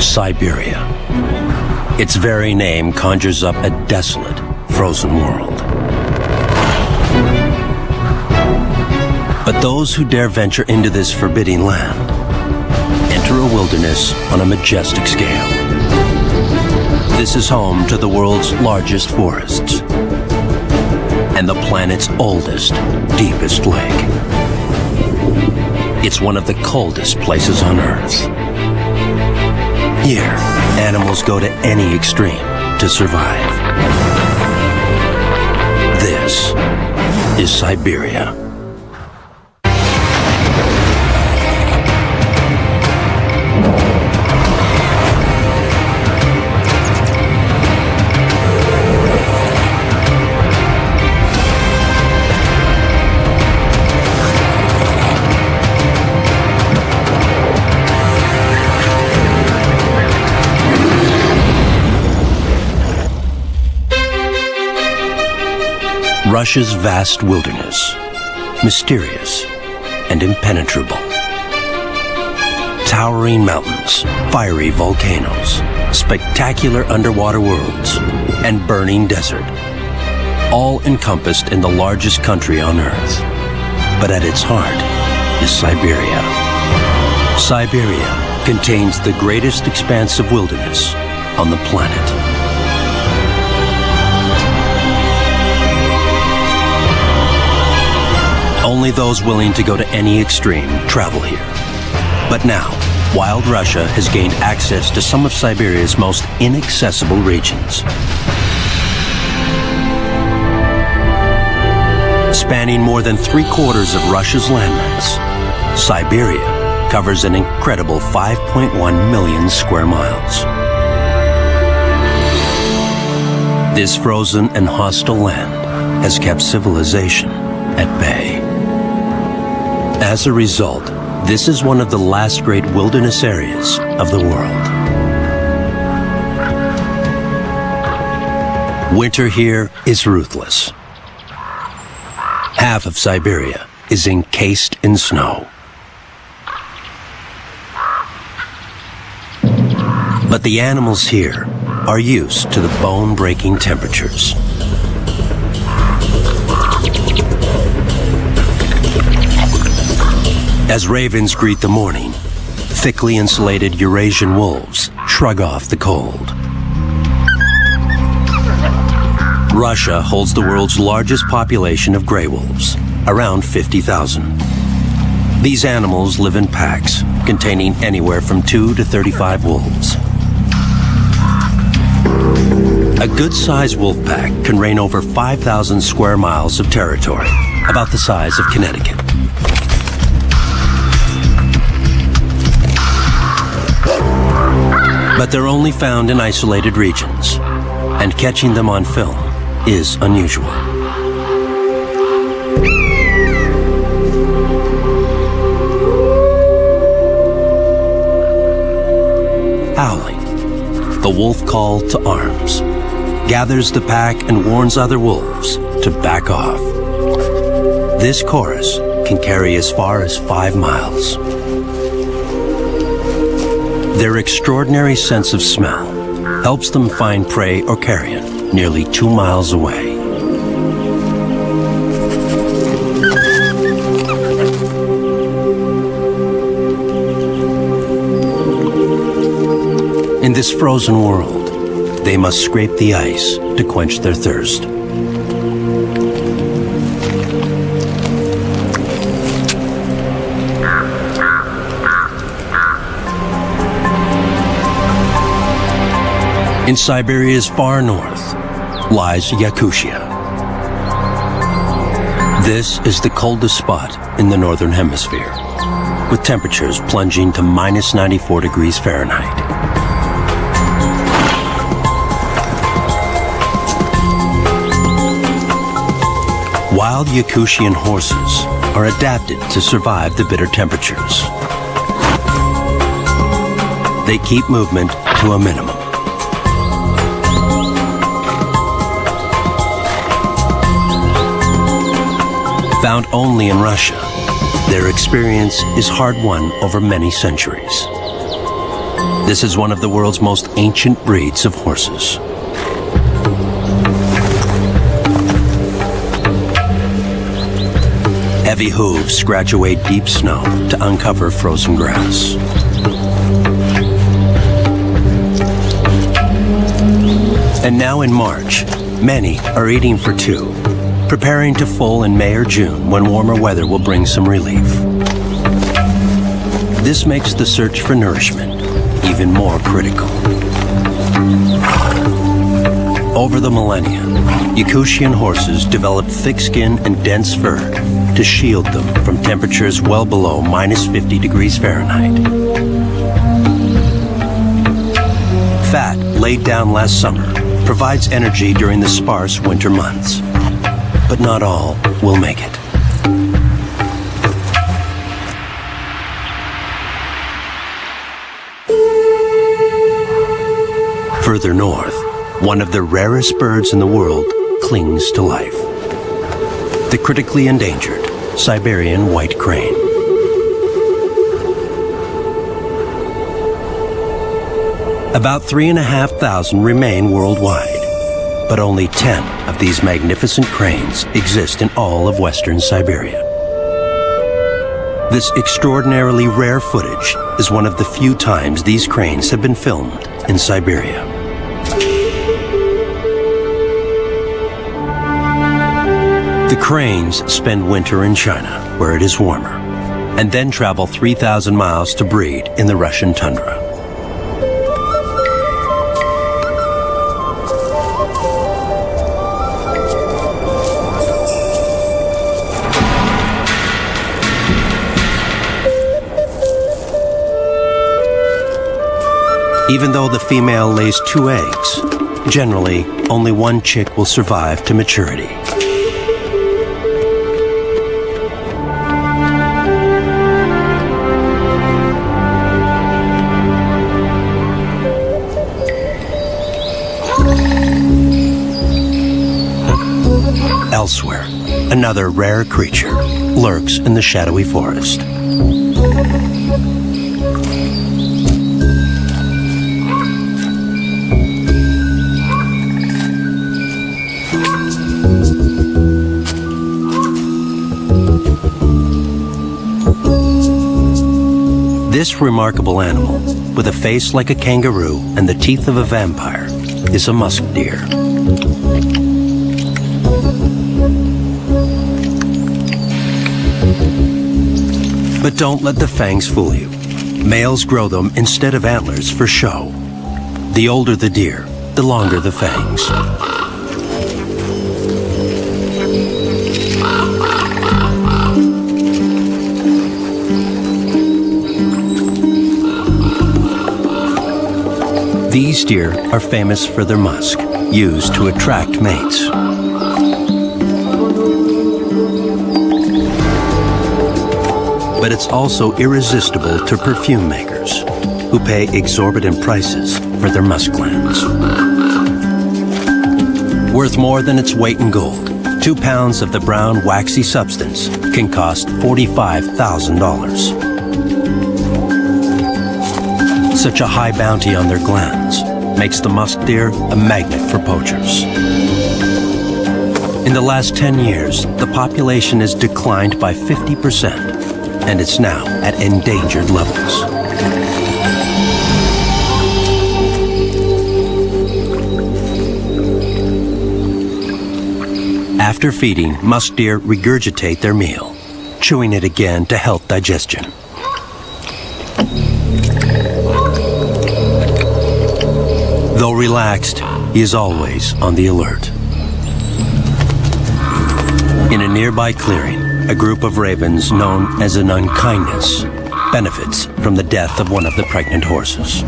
Siberia. Its very name conjures up a desolate, frozen world. But those who dare venture into this forbidding land enter a wilderness on a majestic scale. This is home to the world's largest forests and the planet's oldest, deepest lake. It's one of the coldest places on Earth. Here, animals go to any extreme to survive. This is Siberia. Russia's vast wilderness, mysterious and impenetrable. Towering mountains, fiery volcanoes, spectacular underwater worlds, and burning desert, all encompassed in the largest country on Earth. But at its heart is Siberia. Siberia contains the greatest expanse of wilderness on the planet. Only those willing to go to any extreme travel here. But now, Wild Russia has gained access to some of Siberia's most inaccessible regions. Spanning more than 3/4 of Russia's landmass, Siberia covers an incredible 5.1 million square miles. This frozen and hostile land has kept civilization at bay. As a result, this is one of the last great wilderness areas of the world. Winter here is ruthless. Half of Siberia is encased in snow. But the animals here are used to the bone-breaking temperatures. As ravens greet the morning, thickly insulated Eurasian wolves shrug off the cold. Russia holds the world's largest population of gray wolves, around 50,000. These animals live in packs, containing anywhere from 2 to 35 wolves. A good-sized wolf pack can reign over 5,000 square miles of territory, about the size of Connecticut. But they're only found in isolated regions, and catching them on film is unusual. Howling, the wolf call to arms, gathers the pack and warns other wolves to back off. This chorus can carry as far as 5 miles. Their extraordinary sense of smell helps them find prey or carrion nearly 2 miles away. In this frozen world, they must scrape the ice to quench their thirst. In Siberia's far north lies Yakutia. This is the coldest spot in the northern hemisphere, with temperatures plunging to minus 94 degrees Fahrenheit. Wild Yakutian horses are adapted to survive the bitter temperatures. They keep movement to a minimum. Found only in Russia, their experience is hard-won over many centuries. This is one of the world's most ancient breeds of horses. Heavy hooves scratch away deep snow to uncover frozen grass. And now in March, many are eating for two, preparing to foal in May or June when warmer weather will bring some relief. This makes the search for nourishment even more critical. Over the millennia, Yakutian horses developed thick skin and dense fur to shield them from temperatures well below -50 degrees Fahrenheit. Fat laid down last summer provides energy during the sparse winter months, but not all will make it. Further north, one of the rarest birds in the world clings to life. The critically endangered Siberian white crane. About 3,500 remain worldwide, but only 10 of these magnificent cranes exist in all of Western Siberia. This extraordinarily rare footage is one of the few times these cranes have been filmed in Siberia. The cranes spend winter in China, where it is warmer, and then travel 3,000 miles to breed in the Russian tundra. Even though the female lays 2 eggs, generally only one chick will survive to maturity. Elsewhere, another rare creature lurks in the shadowy forest. This remarkable animal, with a face like a kangaroo and the teeth of a vampire, is a musk deer. But don't let the fangs fool you. Males grow them instead of antlers for show. The older the deer, the longer the fangs. These deer are famous for their musk, used to attract mates. But it's also irresistible to perfume makers, who pay exorbitant prices for their musk glands. Worth more than its weight in gold, 2 pounds of the brown, waxy substance can cost $45,000. Such a high bounty on their glands makes the musk deer a magnet for poachers. In the last 10 years, the population has declined by 50%, and it's now at endangered levels. After feeding, musk deer regurgitate their meal, chewing it again to help digestion. Though relaxed, he is always on the alert. In a nearby clearing, a group of ravens known as an unkindness benefits from the death of one of the pregnant horses.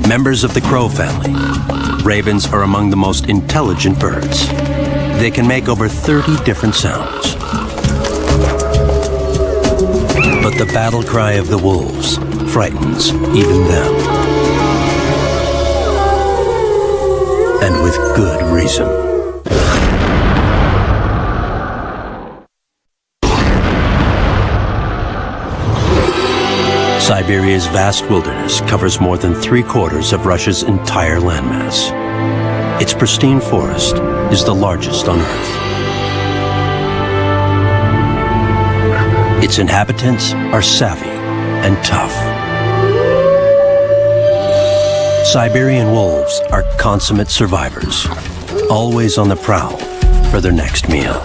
Members of the crow family, ravens are among the most intelligent birds. They can make over 30 different sounds. But the battle cry of the wolves frightens even them. And with good reason. Siberia's vast wilderness covers more than 3/4 of Russia's entire landmass. Its pristine forest is the largest on Earth. Its inhabitants are savvy and tough. Siberian wolves are consummate survivors, always on the prowl for their next meal.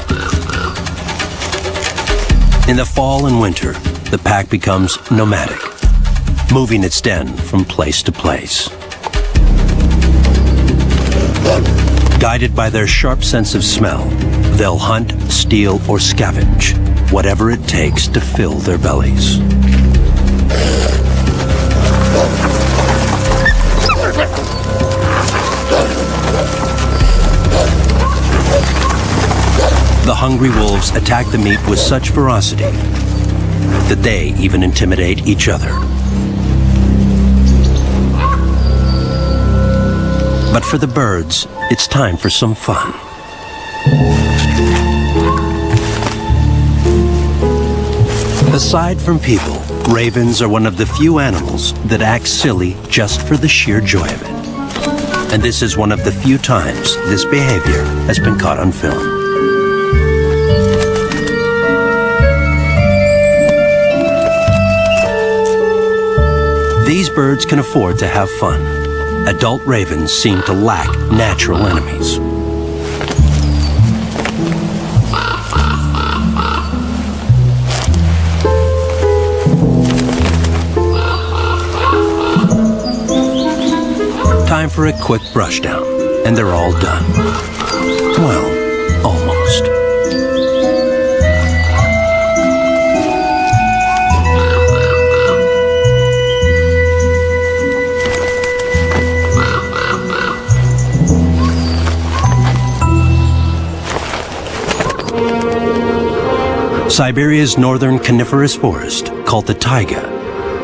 In the fall and winter, the pack becomes nomadic, moving its den from place to place. Guided by their sharp sense of smell, they'll hunt, steal, or scavenge, whatever it takes to fill their bellies. The hungry wolves attack the meat with such ferocity that they even intimidate each other. But for the birds, it's time for some fun. Aside from people, ravens are one of the few animals that act silly just for the sheer joy of it. And this is one of the few times this behavior has been caught on film. These birds can afford to have fun. Adult ravens seem to lack natural enemies. Time for a quick brush down, and they're all done. Well, almost. Siberia's northern coniferous forest, called the taiga,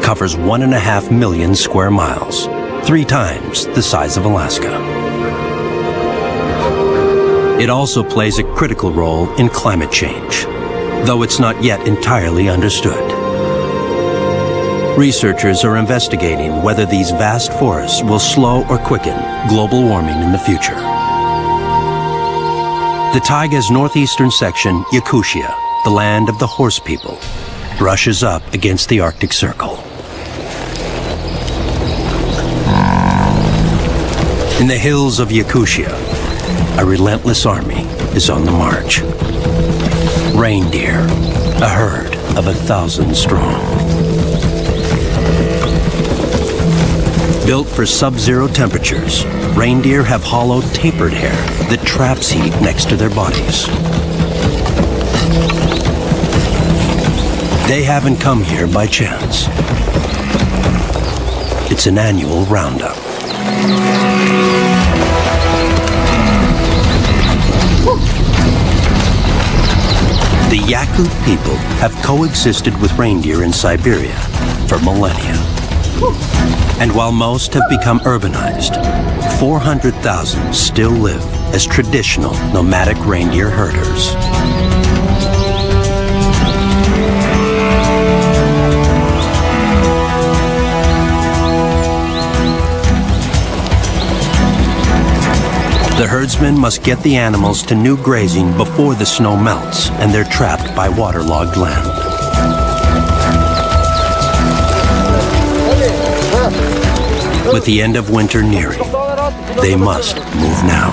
covers 1.5 million square miles, 3 times the size of Alaska. It also plays a critical role in climate change, though it's not yet entirely understood. Researchers are investigating whether these vast forests will slow or quicken global warming in the future. The taiga's northeastern section, Yakutia, the land of the horse people, brushes up against the Arctic Circle. In the hills of Yakutia, a relentless army is on the march. Reindeer, a herd of 1,000 strong. Built for sub-zero temperatures, reindeer have hollow, tapered hair that traps heat next to their bodies. They haven't come here by chance. It's an annual roundup. The Yakut people have coexisted with reindeer in Siberia for millennia. And while most have become urbanized, 400,000 still live as traditional nomadic reindeer herders. The herdsmen must get the animals to new grazing before the snow melts and they're trapped by waterlogged land. With the end of winter nearing, they must move now.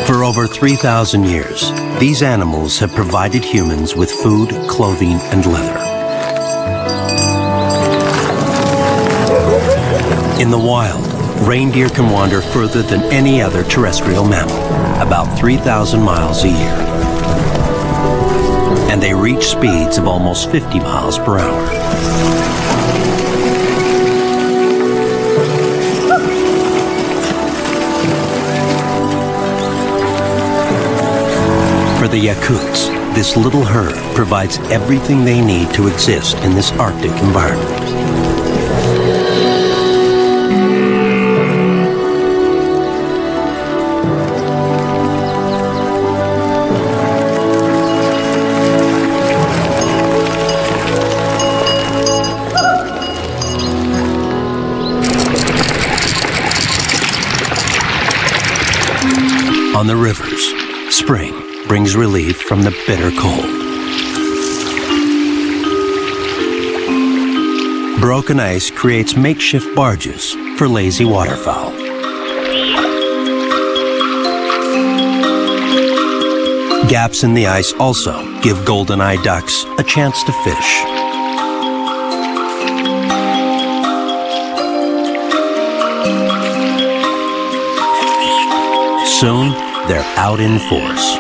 For over 3,000 years, these animals have provided humans with food, clothing, and leather. In the wild, reindeer can wander further than any other terrestrial mammal, about 3,000 miles a year. And they reach speeds of almost 50 miles per hour. For the Yakuts, this little herd provides everything they need to exist in this Arctic environment. On the rivers, spring brings relief from the bitter cold. Broken ice creates makeshift barges for lazy waterfowl. Gaps in the ice also give golden-eye ducks a chance to fish. Soon, they're out in force.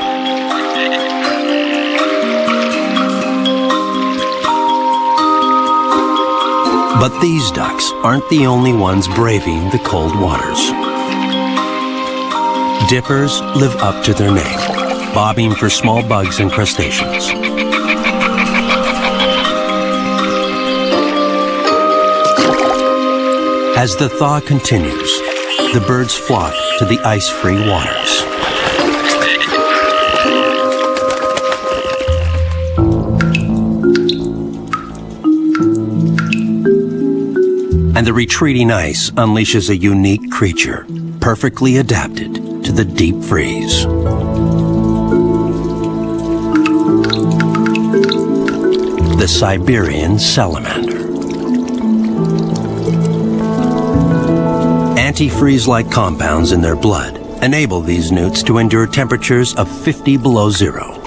But these ducks aren't the only ones braving the cold waters. Dippers live up to their name, bobbing for small bugs and crustaceans. As the thaw continues, the birds flock to the ice-free waters. And the retreating ice unleashes a unique creature, perfectly adapted to the deep freeze. The Siberian salamander. Antifreeze-like compounds in their blood enable these newts to endure temperatures of 50 below zero.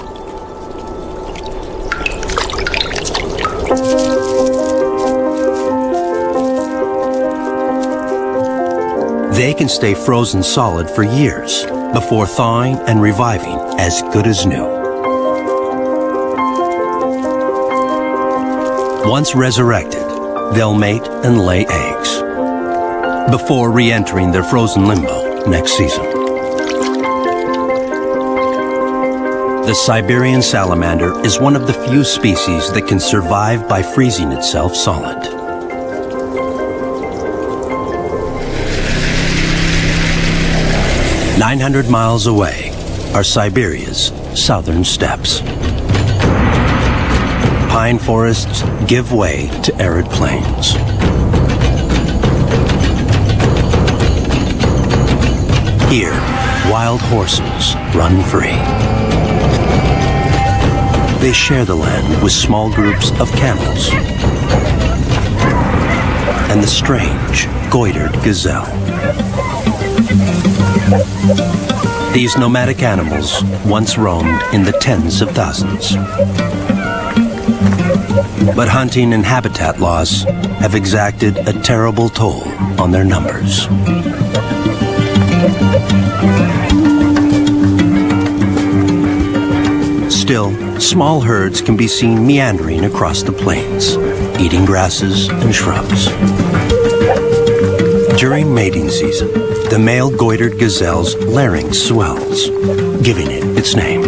They can stay frozen solid for years before thawing and reviving as good as new. Once resurrected, they'll mate and lay eggs before re-entering their frozen limbo next season. The Siberian salamander is one of the few species that can survive by freezing itself solid. "900 miles away are Siberia's southern steppes. Pine forests give way to arid plains. Here, wild horses run free. They share the land with small groups of camels and the strange goitered gazelle. These nomadic animals once roamed in the tens of thousands. But hunting and habitat loss have exacted a terrible toll on their numbers. Still, small herds can be seen meandering across the plains, eating grasses and shrubs. During mating season, the male goitered gazelle's larynx swells, giving it its name.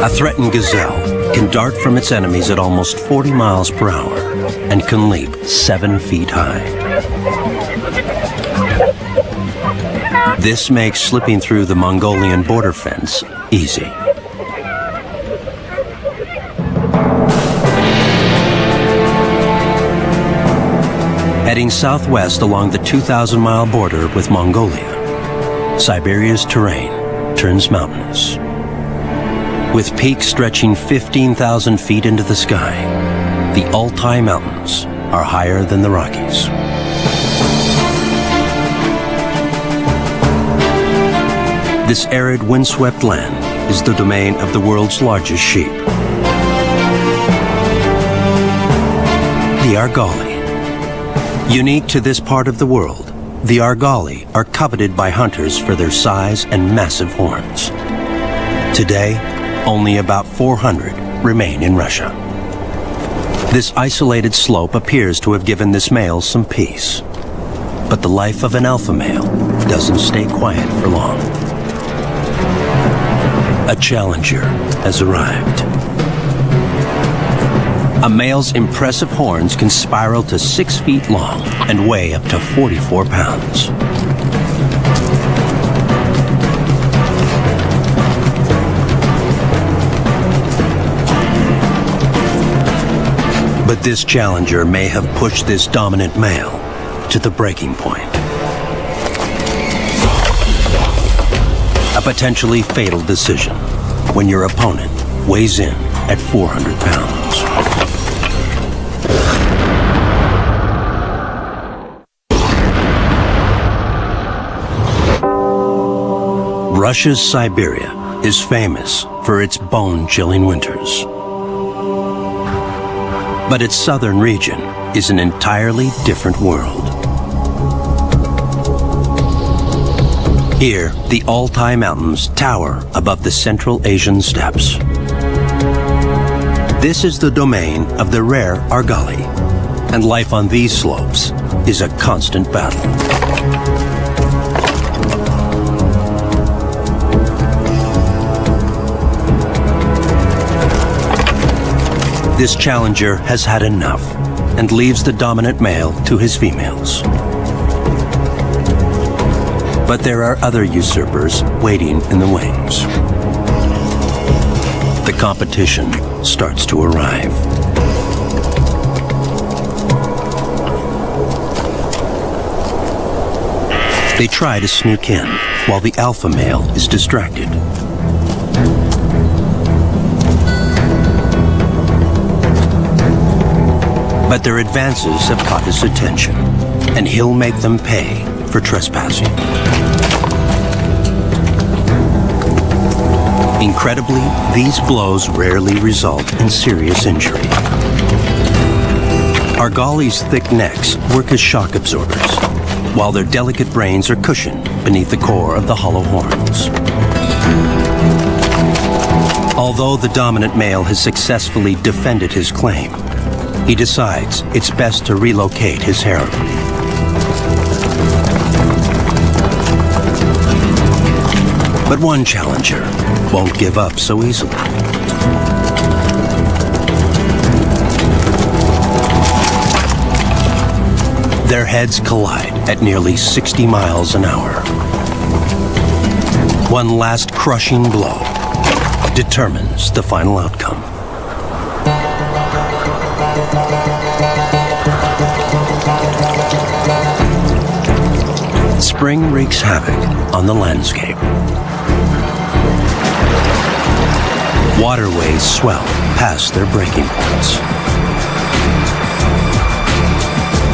A threatened gazelle can dart from its enemies at almost 40 miles per hour and can leap 7 feet high. This makes slipping through the Mongolian border fence easy. Heading southwest along the 2,000-mile border with Mongolia, Siberia's terrain turns mountainous. With peaks stretching 15,000 feet into the sky, the Altai Mountains are higher than the Rockies. This arid, windswept land is the domain of the world's largest sheep, the Argali. Unique to this part of the world, the Argali are coveted by hunters for their size and massive horns. Today, only about 400 remain in Russia. This isolated slope appears to have given this male some peace. But the life of an alpha male doesn't stay quiet for long. A challenger has arrived. A male's impressive horns can spiral to 6 feet long and weigh up to 44 pounds. But this challenger may have pushed this dominant male to the breaking point. A potentially fatal decision when your opponent weighs in at 400 pounds. Russia's Siberia is famous for its bone-chilling winters. But its southern region is an entirely different world. Here, the Altai Mountains tower above the Central Asian steppes. This is the domain of the rare argali, and life on these slopes is a constant battle. This challenger has had enough and leaves the dominant male to his females. But there are other usurpers waiting in the wings. The competition starts to arrive. They try to sneak in while the alpha male is distracted. But their advances have caught his attention, and he'll make them pay for trespassing. Incredibly, these blows rarely result in serious injury. Argali's thick necks work as shock absorbers, while their delicate brains are cushioned beneath the core of the hollow horns. Although the dominant male has successfully defended his claim, he decides it's best to relocate his harem. But one challenger won't give up so easily. Their heads collide at nearly 60 miles an hour. One last crushing blow determines the final outcome. Spring wreaks havoc on the landscape. Waterways swell past their breaking points.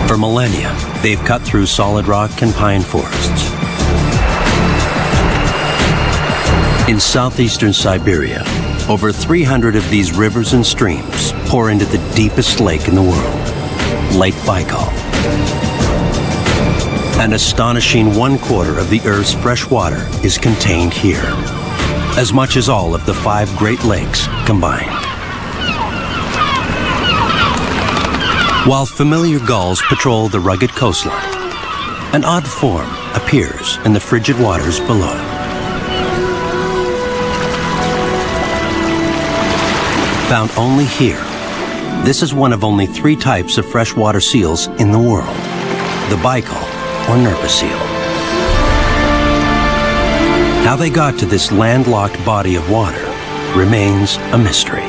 For millennia, they've cut through solid rock and pine forests. In southeastern Siberia, over 300 of these rivers and streams pour into the deepest lake in the world, Lake Baikal. An astonishing 1/4 of the Earth's fresh water is contained here, as much as all of the 5 Great Lakes combined. While familiar gulls patrol the rugged coastline, an odd form appears in the frigid waters below. Found only here, this is one of only 3 types of freshwater seals in the world, the Baikal or Nerpa seal. How they got to this landlocked body of water remains a mystery.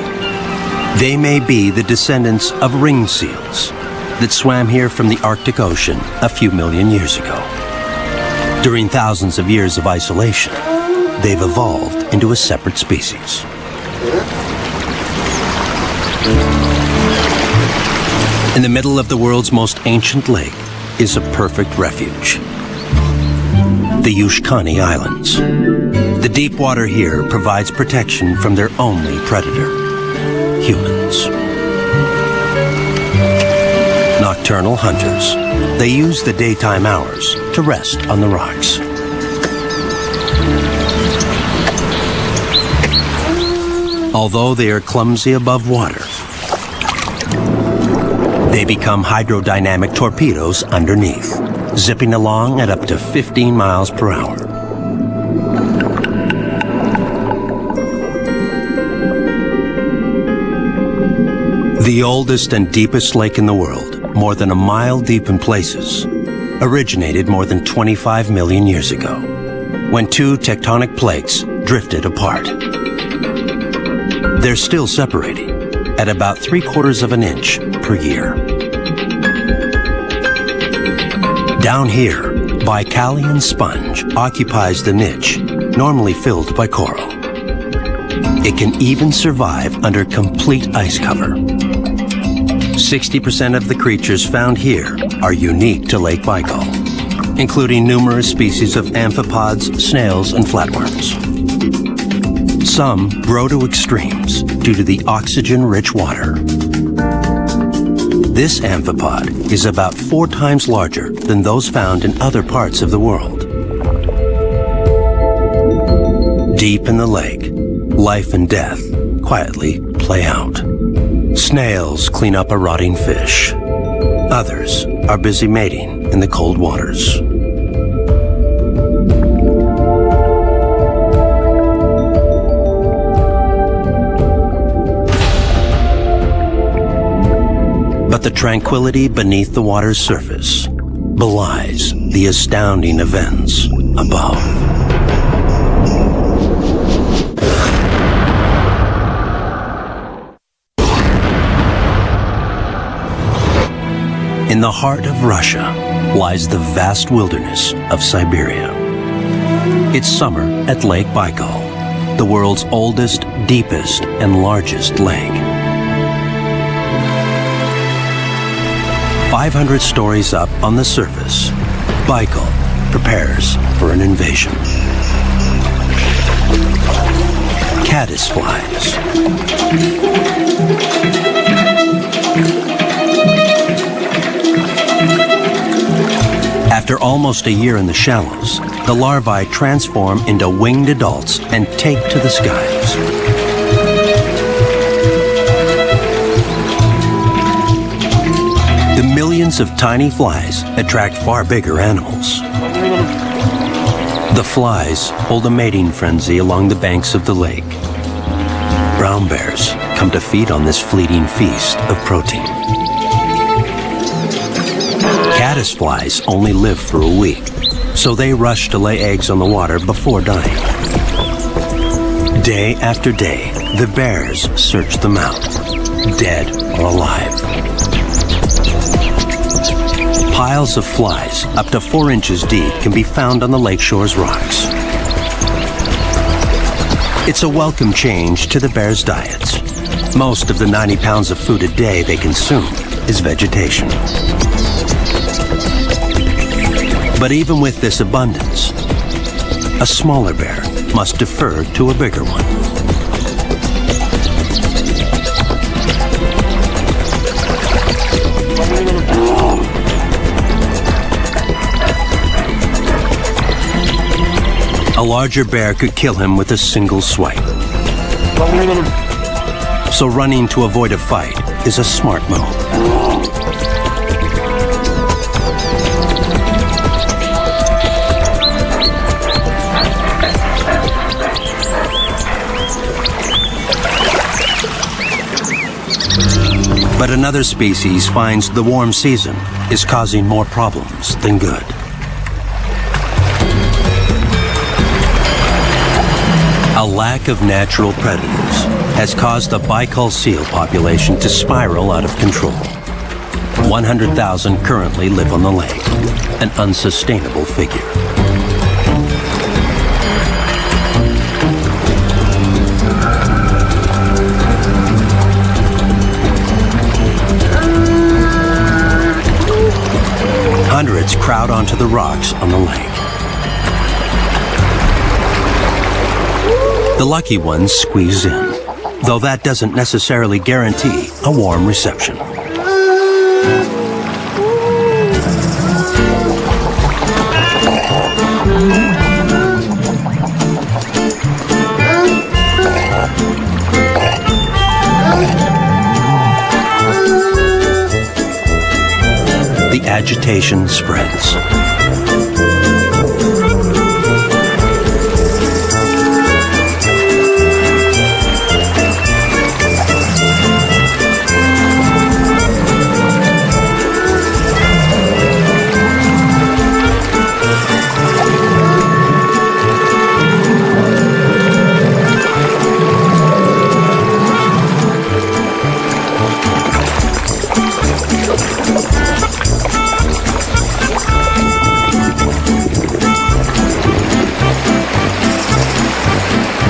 They may be the descendants of ringed seals that swam here from the Arctic Ocean a few million years ago. During thousands of years of isolation, they've evolved into a separate species. In the middle of the world's most ancient lake is a perfect refuge, the Yushkani Islands. The deep water here provides protection from their only predator, humans. Nocturnal hunters, they use the daytime hours to rest on the rocks. Although they are clumsy above water, they become hydrodynamic torpedoes underneath, zipping along at up to 15 miles per hour. The oldest and deepest lake in the world, more than a mile deep in places, originated more than 25 million years ago, when 2 tectonic plates drifted apart. They're still separating, at about 3/4 of an inch per year. Down here, Baikalian sponge occupies the niche normally filled by coral. It can even survive under complete ice cover. 60% of the creatures found here are unique to Lake Baikal, including numerous species of amphipods, snails, and flatworms. Some grow to extremes due to the oxygen-rich water. This amphipod is about 4 times larger than those found in other parts of the world. Deep in the lake, life and death quietly play out. Snails clean up a rotting fish. Others are busy mating in the cold waters. But the tranquility beneath the water's surface belies the astounding events above. In the heart of Russia lies the vast wilderness of Siberia. It's summer at Lake Baikal, the world's oldest, deepest, and largest lake. 500 stories up on the surface, Baikal prepares for an invasion. Caddisflies. After almost a year in the shallows, the larvae transform into winged adults and take to the skies. The millions of tiny flies attract far bigger animals. The flies hold a mating frenzy along the banks of the lake. Brown bears come to feed on this fleeting feast of protein. Caddisflies only live for a week, so they rush to lay eggs on the water before dying. Day after day, the bears search them out, dead or alive. Piles of flies up to 4 inches deep can be found on the lakeshore's rocks. It's a welcome change to the bears' diets. Most of the 90 pounds of food a day they consume is vegetation. But even with this abundance, a smaller bear must defer to a bigger one. A larger bear could kill him with a single swipe. So running to avoid a fight is a smart move. But another species finds the warm season is causing more problems than good. A lack of natural predators has caused the Baikal seal population to spiral out of control. 100,000 currently live on the lake, an unsustainable figure. Hundreds crowd onto the rocks on the lake. The lucky ones squeeze in, though that doesn't necessarily guarantee a warm reception. The agitation spreads.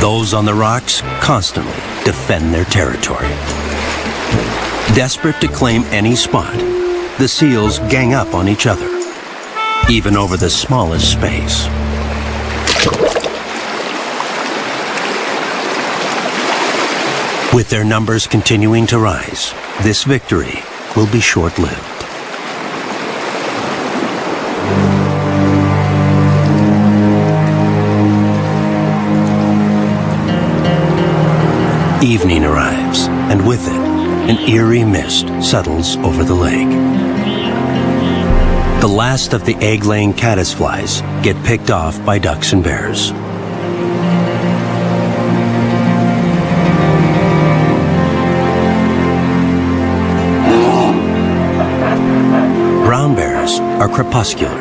Those on the rocks constantly defend their territory. Desperate to claim any spot, the seals gang up on each other, even over the smallest space. With their numbers continuing to rise, this victory will be short-lived. Evening arrives, and with it, an eerie mist settles over the lake. The last of the egg-laying caddisflies get picked off by ducks and bears. Brown bears are crepuscular,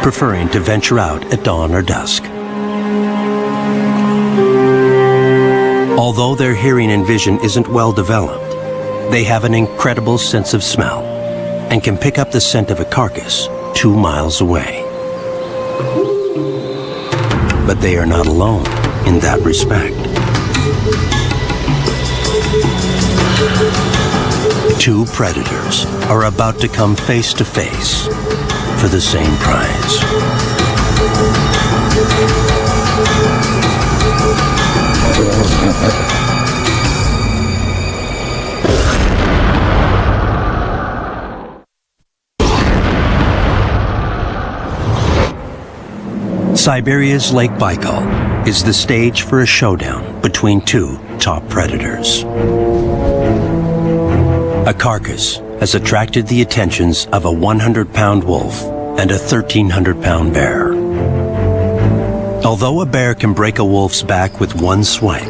preferring to venture out at dawn or dusk. Although their hearing and vision isn't well developed, they have an incredible sense of smell and can pick up the scent of a carcass 2 miles away. But they are not alone in that respect. Two predators are about to come face to face for the same prize. Siberia's Lake Baikal is the stage for a showdown between two top predators. A carcass has attracted the attentions of a 100-pound wolf and a 1,300-pound bear. Although a bear can break a wolf's back with one swipe,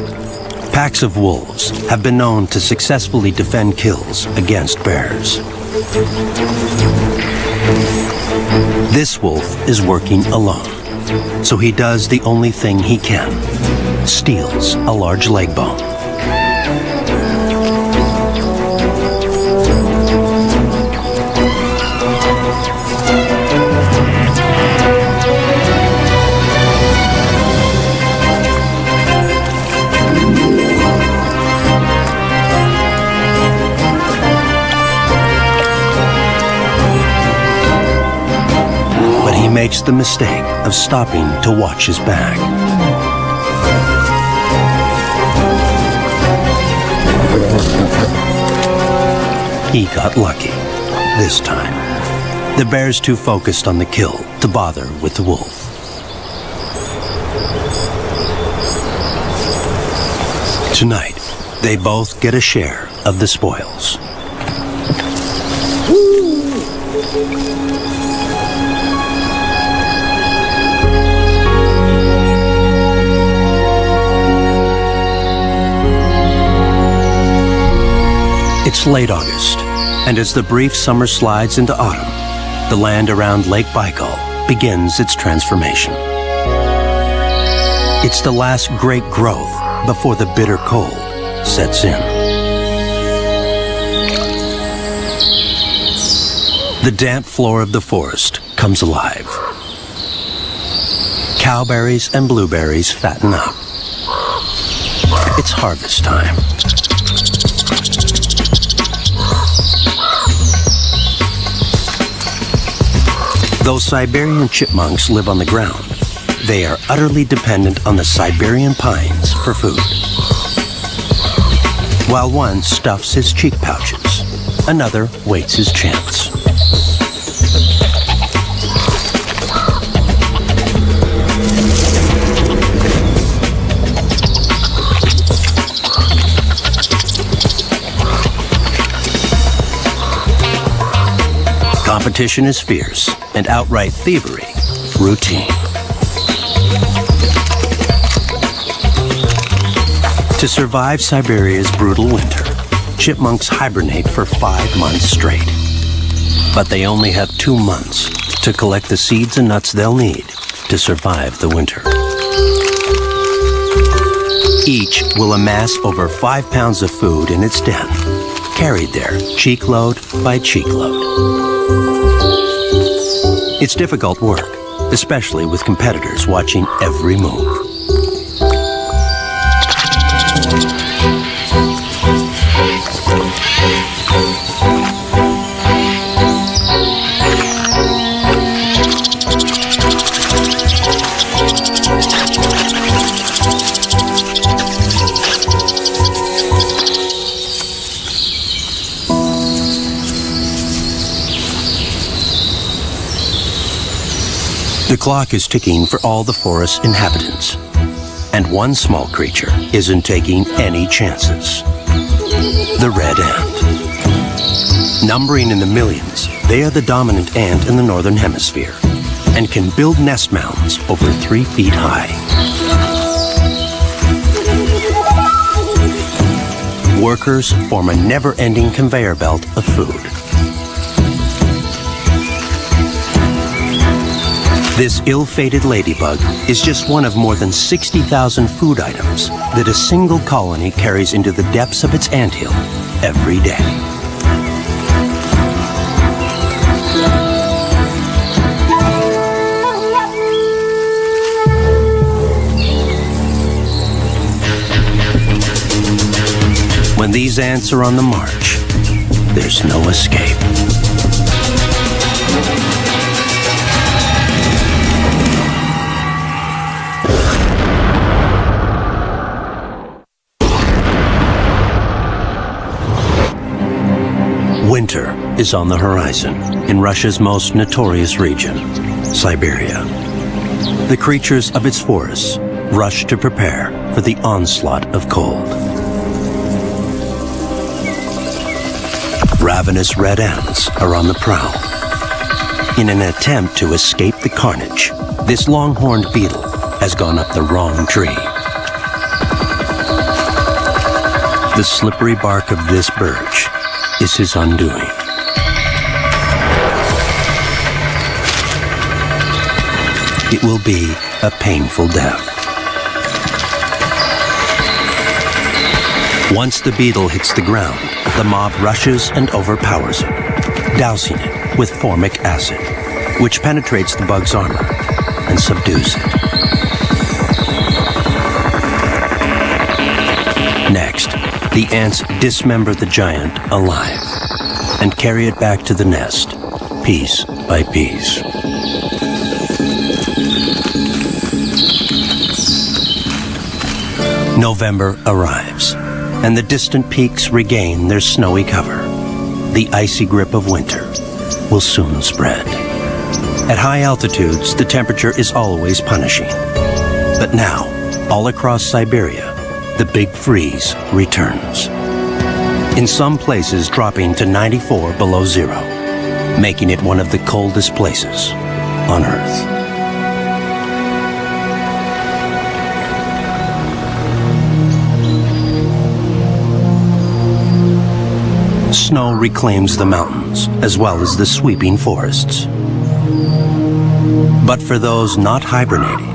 packs of wolves have been known to successfully defend kills against bears. This wolf is working alone, so he does the only thing he can: steals a large leg bone. Makes the mistake of stopping to watch his back. He got lucky this time. The bear's too focused on the kill to bother with the wolf. Tonight, they both get a share of the spoils. It's late August, and as the brief summer slides into autumn, the land around Lake Baikal begins its transformation. It's the last great growth before the bitter cold sets in. The damp floor of the forest comes alive. Cowberries and blueberries fatten up. It's harvest time. Though Siberian chipmunks live on the ground, they are utterly dependent on the Siberian pines for food. While one stuffs his cheek pouches, another waits his chance. Competition is fierce, and outright thievery routine. To survive Siberia's brutal winter, chipmunks hibernate for 5 months straight. But they only have 2 months to collect the seeds and nuts they'll need to survive the winter. Each will amass over 5 pounds of food in its den, carried there cheek load by cheek load. It's difficult work, especially with competitors watching every move. The clock is ticking for all the forest's inhabitants, and one small creature isn't taking any chances. The red ant. Numbering in the millions, they are the dominant ant in the northern hemisphere and can build nest mounds over 3 feet high. Workers form a never-ending conveyor belt of food. This ill-fated ladybug is just one of more than 60,000 food items that a single colony carries into the depths of its anthill every day. When these ants are on the march, there's no escape. Winter is on the horizon in Russia's most notorious region, Siberia. The creatures of its forests rush to prepare for the onslaught of cold. Ravenous red ants are on the prowl. In an attempt to escape the carnage, this long-horned beetle has gone up the wrong tree. The slippery bark of this birch is his undoing. It will be a painful death. Once the beetle hits the ground, the mob rushes and overpowers it, dousing it with formic acid, which penetrates the bug's armor and subdues it. Next, the ants dismember the giant alive and carry it back to the nest, piece by piece. November arrives, and the distant peaks regain their snowy cover. The icy grip of winter will soon spread. At high altitudes, the temperature is always punishing. But now, all across Siberia, the big freeze returns. In some places dropping to 94 below zero, making it one of the coldest places on Earth. Snow reclaims the mountains as well as the sweeping forests. But for those not hibernating,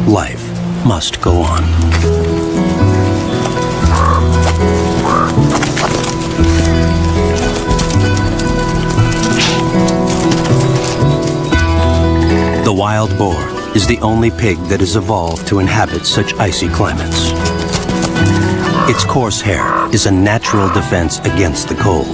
life must go on. The wild boar is the only pig that has evolved to inhabit such icy climates. Its coarse hair is a natural defense against the cold.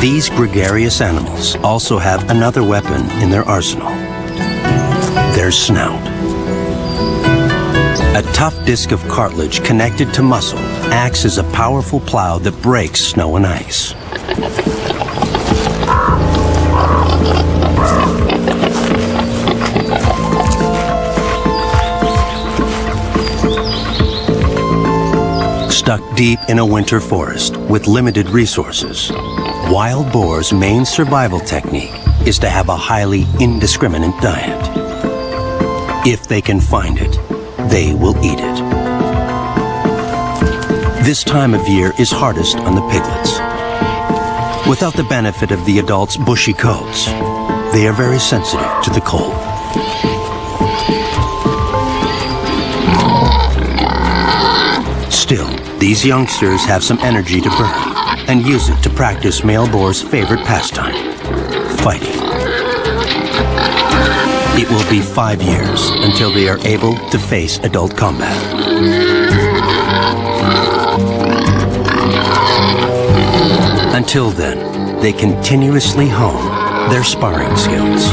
These gregarious animals also have another weapon in their arsenal: their snout. A tough disc of cartilage connected to muscle acts as a powerful plow that breaks snow and ice. Stuck deep in a winter forest with limited resources, wild boars' main survival technique is to have a highly indiscriminate diet. If they can find it, they will eat it. This time of year is hardest on the piglets. Without the benefit of the adults' bushy coats, they are very sensitive to the cold. Still, these youngsters have some energy to burn and use it to practice male boars' favorite pastime: fighting. It will be 5 years until they are able to face adult combat. Until then, they continuously hone their sparring skills.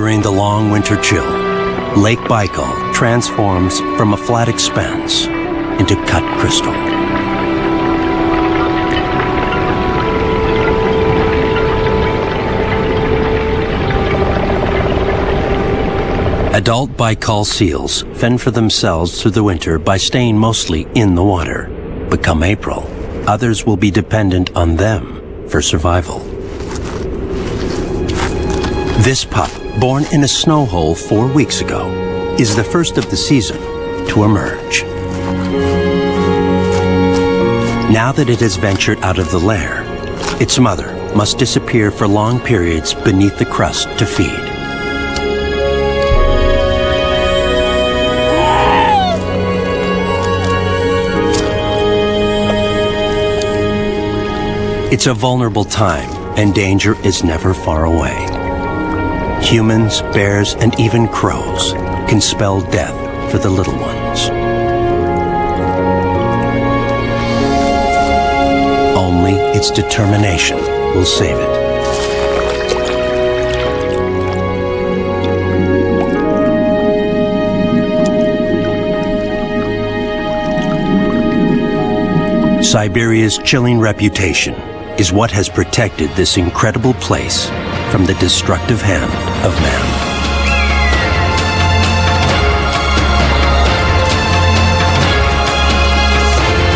During the long winter chill, Lake Baikal transforms from a flat expanse into cut crystal. Adult Baikal seals fend for themselves through the winter by staying mostly in the water. But come April, others will be dependent on them for survival. This pup, born in a snow hole 4 weeks ago, is the first of the season to emerge. Now that it has ventured out of the lair, its mother must disappear for long periods beneath the crust to feed. It's a vulnerable time, and danger is never far away. Humans, bears, and even crows can spell death for the little ones. Only its determination will save it. Siberia's chilling reputation is what has protected this incredible place from the destructive hand of man.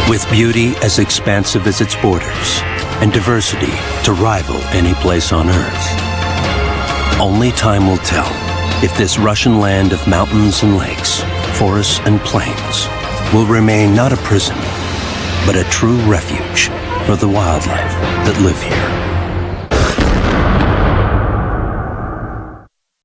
With beauty as expansive as its borders and diversity to rival any place on Earth, only time will tell if this Russian land of mountains and lakes, forests and plains will remain not a prison, but a true refuge for the wildlife that live here.